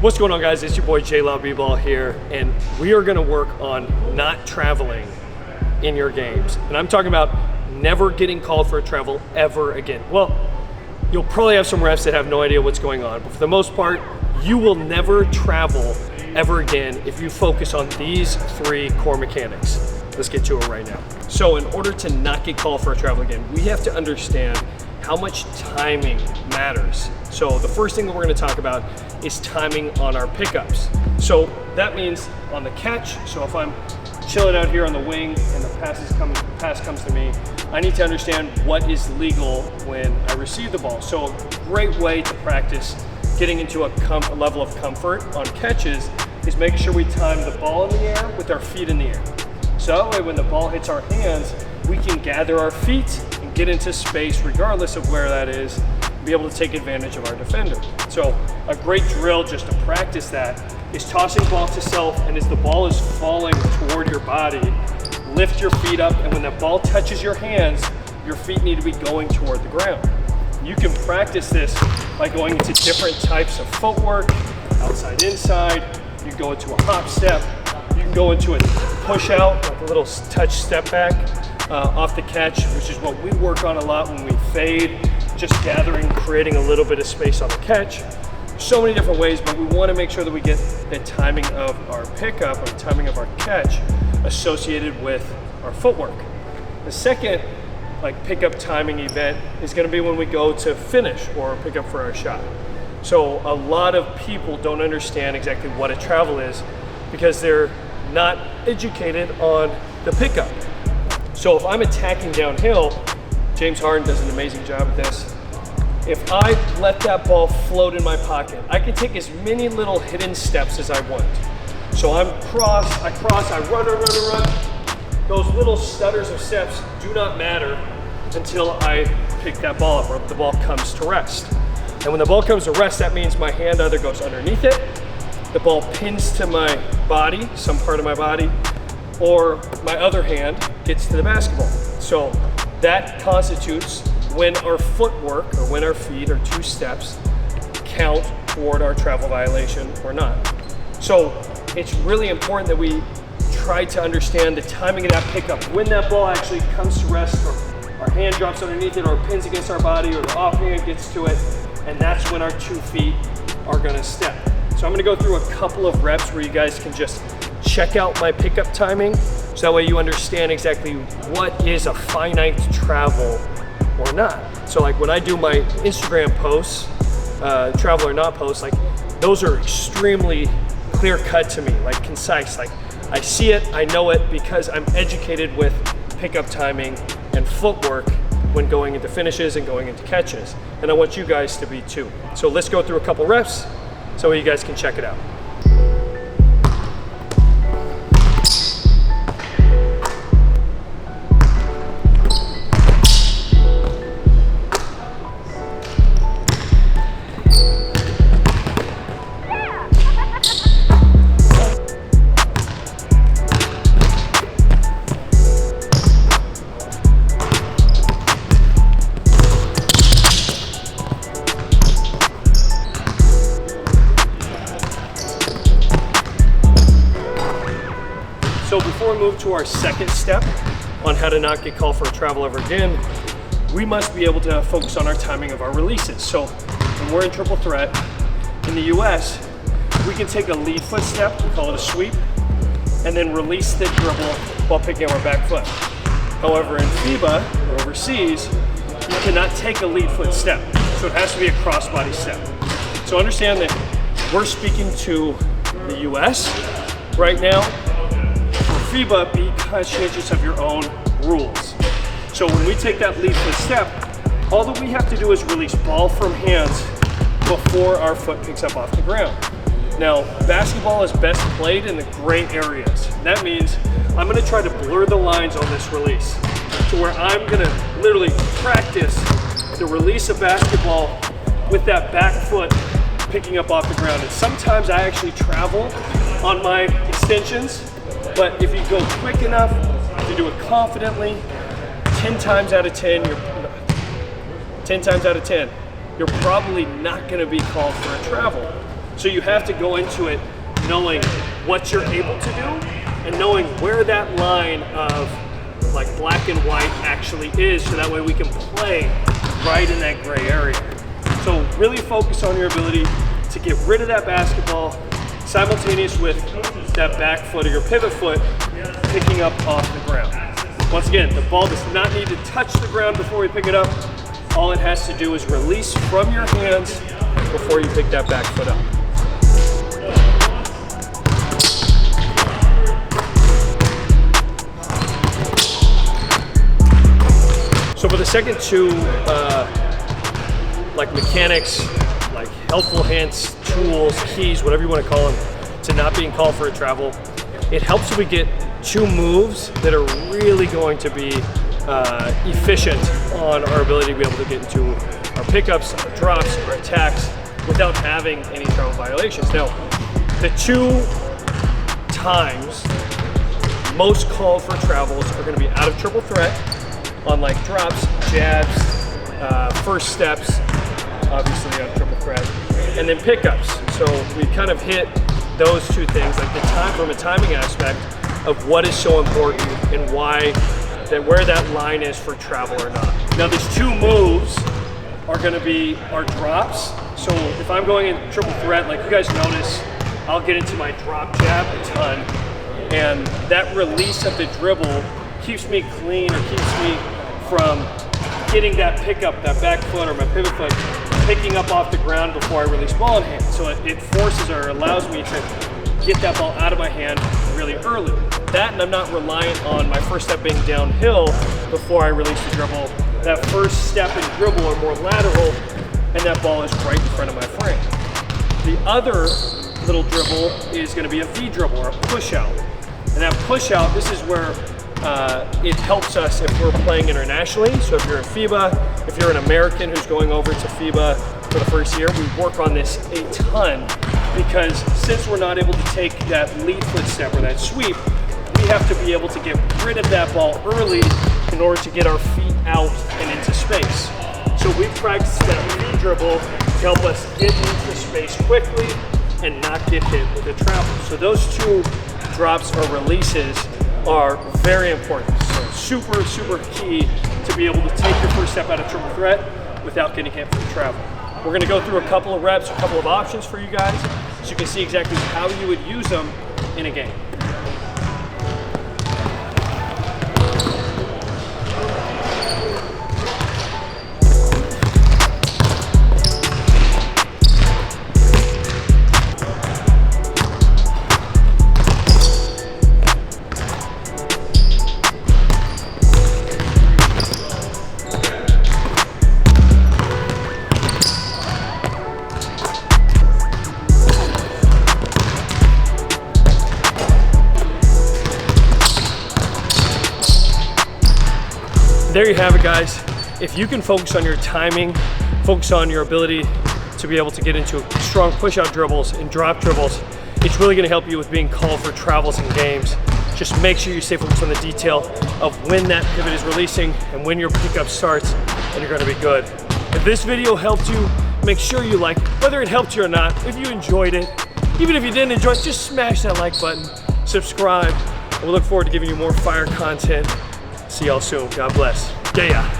What's going on, guys? It's your boy Jlawbball here, and we are gonna work on not traveling in your games. And I'm talking about never getting called for a travel ever again. Well, you'll probably have some refs that have no idea what's going on, but for the most part, you will never travel ever again if you focus on these three core mechanics. Let's get to it right now. So in order to not get called for a travel again, we have to understand how much timing matters. So the first thing that we're gonna talk about is timing on our pickups. So that means on the catch, so if I'm chilling out here on the wing and the pass comes to me, I need to understand what is legal when I receive the ball. So a great way to practice getting into a level of comfort on catches is making sure we time the ball in the air with our feet in the air. So that way when the ball hits our hands, we can gather our feet and get into space regardless of where that is, and be able to take advantage of our defender. So a great drill just to practice that is tossing ball to self, and as the ball is falling toward your body, lift your feet up, and when the ball touches your hands, your feet need to be going toward the ground. You can practice this by going into different types of footwork, outside, inside. You can go into a hop step. You can go into a push out, like a little touch step back off the catch, which is what we work on a lot when we fade, just gathering, creating a little bit of space on the catch. So many different ways, but we want to make sure that we get the timing of our pickup or timing of our catch associated with our footwork. The second pickup timing event is going to be when we go to finish or pick up for our shot. So a lot of people don't understand exactly what a travel is because they're not educated on the pickup. So if I'm attacking downhill, James Harden does an amazing job at this. If I let that ball float in my pocket, I can take as many little hidden steps as I want. So I run. Those little stutters of steps do not matter until I pick that ball up or the ball comes to rest. And when the ball comes to rest, that means my hand either goes underneath it, the ball pins to my body, some part of my body, or my other hand gets to the basketball. So that constitutes when our footwork or when our feet or two steps count toward our travel violation or not. So it's really important that we try to understand the timing of that pickup, when that ball actually comes to rest or our hand drops underneath it or pins against our body or the off hand gets to it, and that's when our 2 feet are gonna step. So I'm gonna go through a couple of reps where you guys can just check out my pickup timing, so that way you understand exactly what is a finite travel or not. So like when I do my Instagram posts, travel or not posts, like those are extremely clear cut to me, like concise. Like I see it, I know it because I'm educated with pickup timing and footwork when going into finishes and going into catches. And I want you guys to be too. So let's go through a couple reps so you guys can check it out. So before we move to our second step on how to not get called for a travel ever again, we must be able to focus on our timing of our releases. So when we're in triple threat, in the US, we can take a lead foot step, we call it a sweep, and then release the dribble while picking up our back foot. However, in FIBA, or overseas, you cannot take a lead foot step. So it has to be a crossbody step. So understand that we're speaking to the US right now. FIBA, be conscientious of your own rules. So when we take that lead foot step, all that we have to do is release ball from hands before our foot picks up off the ground. Now, basketball is best played in the gray areas. That means I'm gonna try to blur the lines on this release to where I'm gonna literally practice the release of basketball with that back foot picking up off the ground. And sometimes I actually travel on my extensions, but if you go quick enough, if you do it confidently, 10 times out of 10, you're probably not gonna be called for a travel. So you have to go into it knowing what you're able to do and knowing where that line of like black and white actually is, so that way we can play right in that gray area. So really focus on your ability to get rid of that basketball simultaneous with that back foot or your pivot foot picking up off the ground. Once again, the ball does not need to touch the ground before we pick it up. All it has to do is release from your hands before you pick that back foot up. So for the second two, like mechanics, like helpful hints, tools, keys, whatever you want to call them, to not being called for a travel, it helps if we get two moves that are really going to be efficient on our ability to be able to get into our pickups, our drops, our attacks without having any travel violations. Now, the two times most called for travels are going to be out of triple threat on like drops, jabs, first steps, obviously on triple threat, and then pickups. So we kind of hit those two things, like the time from a timing aspect of what is so important and why that where that line is for travel or not. Now these two moves are going to be our drops. So if I'm going in triple threat, like you guys notice, I'll get into my drop jab a ton, and that release of the dribble keeps me clean, or keeps me from getting that pickup, that back foot or my pivot foot, picking up off the ground before I release ball in hand. So it forces or allows me to get that ball out of my hand really early. That, and I'm not reliant on my first step being downhill before I release the dribble. That first step and dribble are more lateral, and that ball is right in front of my frame. The other little dribble is going to be a V dribble or a push out. And that push out, this is where it helps us if we're playing internationally. So if you're in FIBA, if you're an American who's going over to FIBA for the first year, we work on this a ton, because since we're not able to take that lead foot step or that sweep, we have to be able to get rid of that ball early in order to get our feet out and into space. So we practice that lead dribble to help us get into space quickly and not get hit with a travel. So those two drops or releases are very important. So super, super key to be able to take your first step out of triple threat without getting hit from travel. We're gonna go through a couple of reps, a couple of options for you guys, so you can see exactly how you would use them in a game. There you have it, guys. If you can focus on your timing, focus on your ability to be able to get into strong push-out dribbles and drop dribbles, it's really gonna help you with being called for travels in games. Just make sure you stay focused on the detail of when that pivot is releasing and when your pickup starts, and you're gonna be good. If this video helped you, make sure you like, whether it helped you or not, if you enjoyed it. Even if you didn't enjoy it, just smash that like button, subscribe, and we look forward to giving you more fire content. See y'all soon. God bless. Yeah.